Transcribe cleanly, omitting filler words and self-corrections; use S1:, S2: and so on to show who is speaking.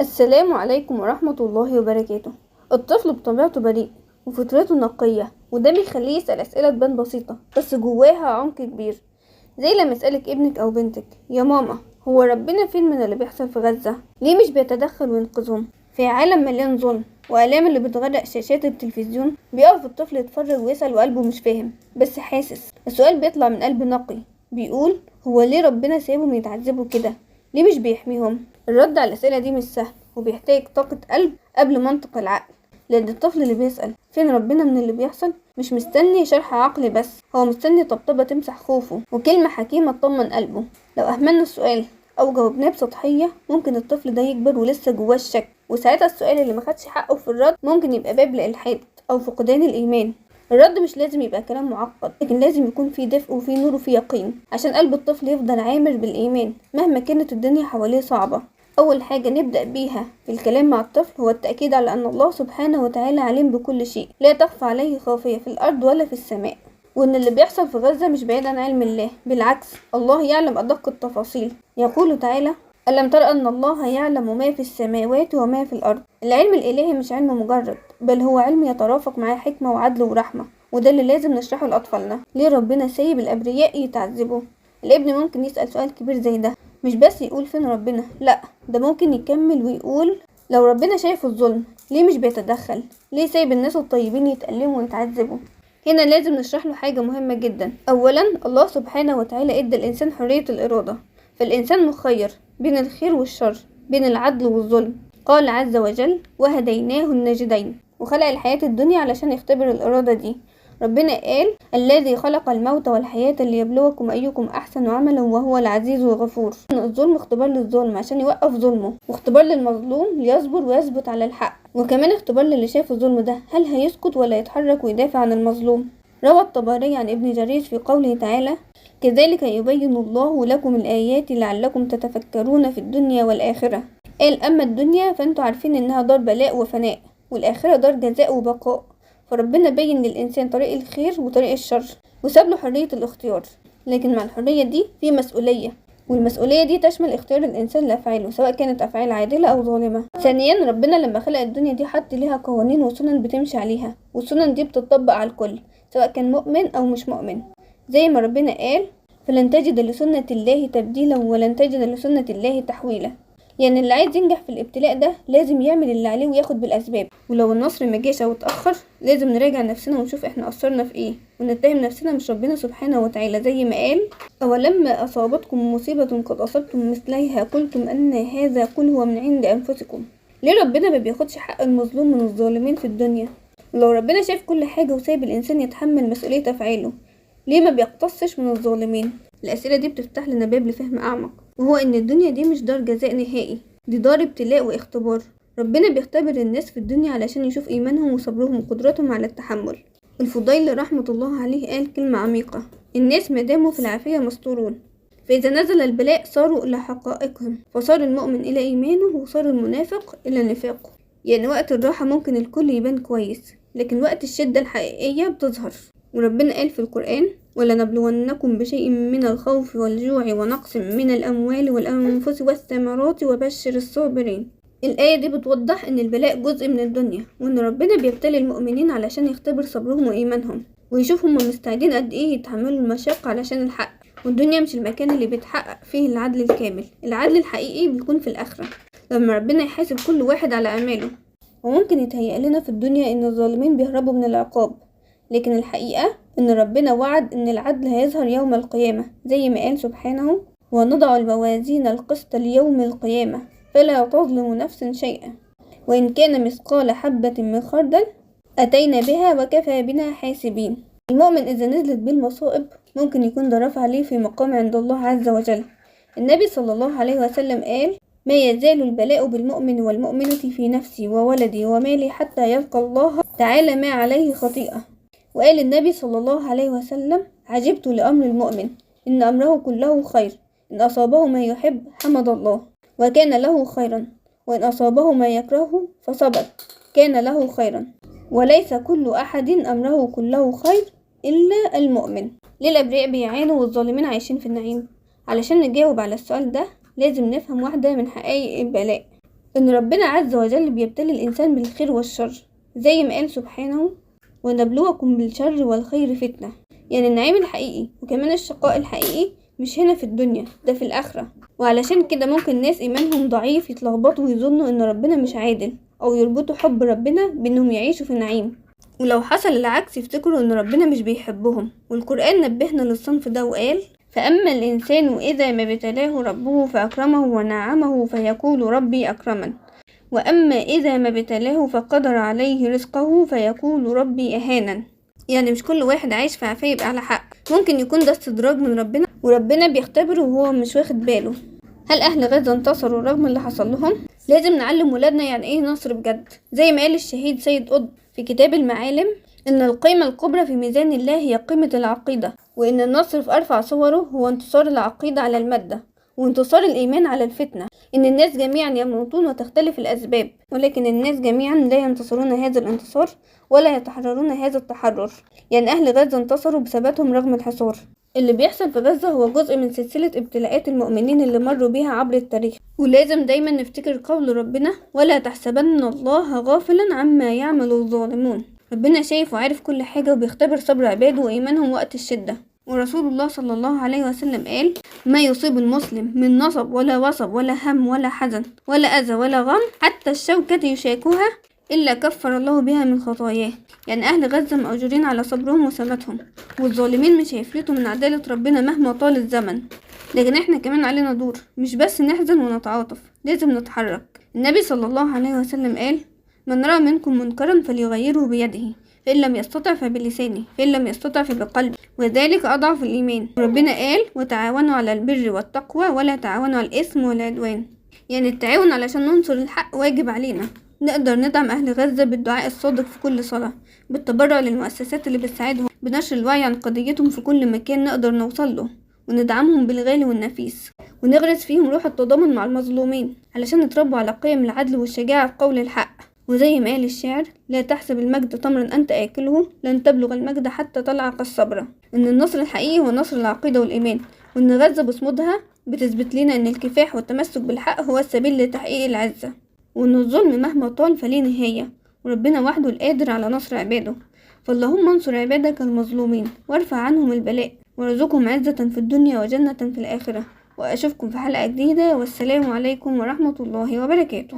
S1: السلام عليكم ورحمة الله وبركاته. الطفل بطبيعته بريء وفطرته نقية، وده بيخليه يسأل أسئلة تبان بسيطة بس جواها عمق كبير. زي لما يسألك ابنك أو بنتك: يا ماما، هو ربنا فين من اللي بيحصل في غزة؟ ليه مش بيتدخل وينقذهم؟ في عالم مليان ظلم وآلام اللي بتغرق شاشات التلفزيون، بيقف الطفل يتفرج ويسأل وقلبه مش فاهم بس حاسس. السؤال بيطلع من قلب نقي بيقول: هو ليه ربنا سايبهم يتعذبوا كده؟ ليه مش بيحميهم؟ الرد على الأسئلة دي مش سهل وبيحتاج طاقة قلب قبل منطق العقل، لأن الطفل اللي بيسأل فين ربنا من اللي بيحصل مش مستني شرح عقلي بس، هو مستني طبطبة تمسح خوفه وكلمة حكيمة تطمن قلبه. لو أهملنا السؤال أو جاوبناه بسطحية ممكن الطفل ده يكبر ولسه جواه الشك، وساعتها السؤال اللي مخدش حقه في الرد ممكن يبقى باب للإلحاد أو فقدان الإيمان. الرد مش لازم يبقى كلام معقد، لكن لازم يكون فيه دفء وفيه نور وفيه يقين عشان قلب الطفل يفضل عامر بالإيمان مهما كانت الدنيا حواليه صعبة. أول حاجة نبدأ بيها في الكلام مع الطفل هو التأكيد على أن الله سبحانه وتعالى عليم بكل شيء، لا تخفى عليه خافية في الأرض ولا في السماء، وأن اللي بيحصل في غزة مش بعيد عن علم الله، بالعكس الله يعلم أدق التفاصيل. يقول تعالى: ألم تر أن الله يعلم ما في السماوات وما في الأرض. العلم الإلهي مش علم مجرد، بل هو علم يترافق معاه حكمة وعدل ورحمة، وده اللي لازم نشرحه لأطفالنا. ليه ربنا سايب الأبرياء يتعذبوا؟ الابن ممكن يسأل سؤال كبير زي ده، مش بس يقول فين ربنا، لأ، ده ممكن يكمل ويقول: لو ربنا شايف الظلم ليه مش بيتدخل؟ ليه سايب الناس الطيبين يتألموا ويتعذبوا؟ هنا لازم نشرح له حاجة مهمة جدا. أولا، الله سبحانه وتعالى ادى الإنسان حرية الإرادة، فالإنسان مخير بين الخير والشر، بين العدل والظلم. قال عز وجل: وهديناه النجدين، وخلق الحياة الدنيا علشان يختبر الإرادة دي. ربنا قال: الذي خلق الموت والحياة ليبلوكم أيكم أحسن عملا وهو العزيز الغفور. الظلم اختبار للظلم عشان يوقف ظلمه، واختبار للمظلوم ليصبر ويثبت على الحق، وكمان اختبار للي شاف الظلم ده هل هيسكت ولا يتحرك ويدافع عن المظلوم. روى الطبري عن ابن جرير في قوله تعالى: كذلك يبين الله لكم الآيات لعلكم تتفكرون في الدنيا والآخرة. قال: أما الدنيا فأنتوا عارفين إنها دار بلاء وفناء، والآخرة دار جزاء وبقاء، فربنا بين للإنسان طريق الخير وطريق الشر وساب له حرية الاختيار، لكن مع الحرية دي في مسؤولية، والمسؤولية دي تشمل اختيار الإنسان لأفعاله سواء كانت أفعال عادلة أو ظالمة. ثانيا، ربنا لما خلق الدنيا دي حط ليها قوانين وسنن بتمشي عليها، والسنن دي بتطبق على الكل سواء كان مؤمن أو مش مؤمن، زي ما ربنا قال: فلن تجد لسنة الله تبديلا ولن تجد لسنة الله تحويلا. يعني اللي عايز ينجح في الابتلاء ده لازم يعمل اللي عليه وياخد بالأسباب، ولو النصر مجاش أو اتأخر لازم نراجع نفسنا ونشوف احنا قصرنا في ايه، ونتهم نفسنا مش ربنا سبحانه وتعالى، زي ما قال: أولما أصابتكم مصيبة قد أصبتم مثليها قلتم أن هذا، قل هو من عند أنفسكم. ليه ربنا ما بياخدش حق المظلوم من الظالمين في الدنيا؟ ولو ربنا شايف كل حاجة وسايب الإنسان يتحمل مسؤولية أفعاله، ليه ما بيقتصش من الظالمين؟ الأسئلة دي بتفتح لنا باب لفهم أعمق، وهو إن الدنيا دي مش دار جزاء نهائي، دي دار ابتلاء واختبار. ربنا بيختبر الناس في الدنيا علشان يشوف إيمانهم وصبرهم وقدرتهم على التحمل. الفضيل رحمة الله عليه قال كلمة عميقة: الناس ما داموا في العافية مستورون، فإذا نزل البلاء صاروا إلى حقائقهم، فصار المؤمن إلى إيمانه وصار المنافق إلى نفاقه. يعني وقت الراحة ممكن الكل يبان كويس، لكن وقت الشدة الحقيقية بتظهر. وربنا قال في القرآن: ولنبلونكم بشيء من الخوف والجوع ونقص من الأموال والأنفس والثمرات وبشر الصابرين. الآية دي بتوضح إن البلاء جزء من الدنيا، وإن ربنا بيبتلي المؤمنين علشان يختبر صبرهم وإيمانهم، ويشوف هما مستعدين قد إيه يتحملوا المشاق علشان الحق. والدنيا مش المكان اللي بيتحقق فيه العدل الكامل، العدل الحقيقي بيكون في الآخرة لما ربنا يحاسب كل واحد على أعماله. وممكن يتهيأ لنا في الدنيا إن الظالمين بيهربوا من العقاب، لكن الحقيقة إن ربنا وعد إن العدل هيظهر يوم القيامة، زي ما قال سبحانه: ونضع الموازين القسط ليوم القيامة فلا تظلم نفس شيئا وإن كان مثقال حبة من خردل أتينا بها وكفى بنا حاسبين. المؤمن إذا نزلت به المصائب ممكن يكون ده رفع عليه في مقام عند الله عز وجل. النبي صلى الله عليه وسلم قال: ما يزال البلاء بالمؤمن والمؤمنة في نفسي وولدي ومالي حتى يلقى الله تعالى ما عليه خطيئة. وقال النبي صلى الله عليه وسلم: عجبت لأمر المؤمن إن أمره كله خير، إن أصابه ما يحب حمد الله وكان له خيرا، وإن أصابه ما يكره فصبر كان له خيرا، وليس كل أحد أمره كله خير إلا المؤمن. ليه الأبرياء بيعانوا والظالمين عايشين في النعيم؟ علشان نجاوب على السؤال ده لازم نفهم واحدة من حقائق البلاء. إن ربنا عز وجل بيبتلي الإنسان بالخير والشر، زي ما قال سبحانه: ونبلوكم بالشر والخير فتنة. يعني النعيم الحقيقي وكمان الشقاء الحقيقي مش هنا في الدنيا، ده في الآخرة. وعلشان كده ممكن ناس إيمانهم ضعيف يتلخبطوا ويظنوا إن ربنا مش عادل، أو يربطوا حب ربنا بإنهم يعيشوا في نعيم، ولو حصل العكس يفتكروا إن ربنا مش بيحبهم. والقرآن نبهنا للصنف ده وقال: فأما الإنسان إذا ما ابتلاه ربه فأكرمه ونعمه فيقول ربي أكرمن، وأما إذا ما ابتلاه فقدر عليه رزقه فيقول ربي أهانن. يعني مش كل واحد عايش في عافية يبقى على حق، ممكن يكون ده استدراج من ربنا وربنا بيختبره وهو مش واخد باله. هل أهل غزة انتصروا رغم اللي حصل لهم؟ لازم نعلم ولادنا يعني إيه نصر بجد، زي ما قال الشهيد سيد قطب في كتاب المعالم: إن القيمة الكبرى في ميزان الله هي قيمة العقيدة، وإن النصر في أرفع صوره هو انتصار العقيدة على المادة، وانتصار الإيمان على الفتنة. إن الناس جميعا يموتون وتختلف الأسباب، ولكن الناس جميعا لا ينتصرون هذا الانتصار ولا يتحررون هذا التحرر. يعني أهل غزة انتصروا بثباتهم رغم الحصار. اللي بيحصل في غزة هو جزء من سلسلة ابتلاءات المؤمنين اللي مروا بيها عبر التاريخ، ولازم دايما نفتكر قول ربنا: ولا تحسبن الله غافلا عما يعمل الظالمون. ربنا شايف وعارف كل حاجة وبيختبر صبر عباده وإيمانهم وقت الشدة. ورسول الله صلى الله عليه وسلم قال: ما يصيب المسلم من نصب ولا وصب ولا هم ولا حزن ولا أذى ولا غم حتى الشوكة يشاكوها إلا كفر الله بها من خطاياه. يعني أهل غزة مأجورين على صبرهم وثباتهم، والظالمين مش هيفلتوا من عدالة ربنا مهما طال الزمن. لكن احنا كمان علينا دور، مش بس نحزن ونتعاطف، لازم نتحرك. النبي صلى الله عليه وسلم قال: من رأى منكم منكرا فليغيره بيده، فإن لم يستطع فبلسانه، فإن لم يستطع فبقلبه، وذلك أضعف الإيمان. ربنا قال: وتعاونوا على البر والتقوى ولا تعاونوا على الإثم والعدوان. يعني التعاون علشان ننصر الحق واجب علينا. نقدر ندعم أهل غزة بالدعاء الصادق في كل صلاة، بالتبرع للمؤسسات اللي بتساعدهم، بنشر الوعي عن قضيتهم في كل مكان نقدر نوصل له، وندعمهم بالغالي والنفيس، ونغرس فيهم روح التضامن مع المظلومين علشان يتربوا على قيم العدل والشجاعة في قول الحق. وزي ما قال الشاعر: لا تحسب المجد تمرا أنت آكله، لن تبلغ المجد حتى تلعق الصبر. إن النصر الحقيقي هو نصر العقيدة والإيمان، وإن غزة بصمودها بتثبت لنا إن الكفاح والتمسك بالحق هو السبيل لتحقيق العزة، وإن الظلم مهما طال فليه نهاية، وربنا وحده القادر على نصر عباده. فاللهم انصر عبادك المظلومين وارفع عنهم البلاء، وارزقهم عزة في الدنيا وجنة في الآخرة. وأشوفكم في حلقة جديدة، والسلام عليكم ورحمة الله وبركاته.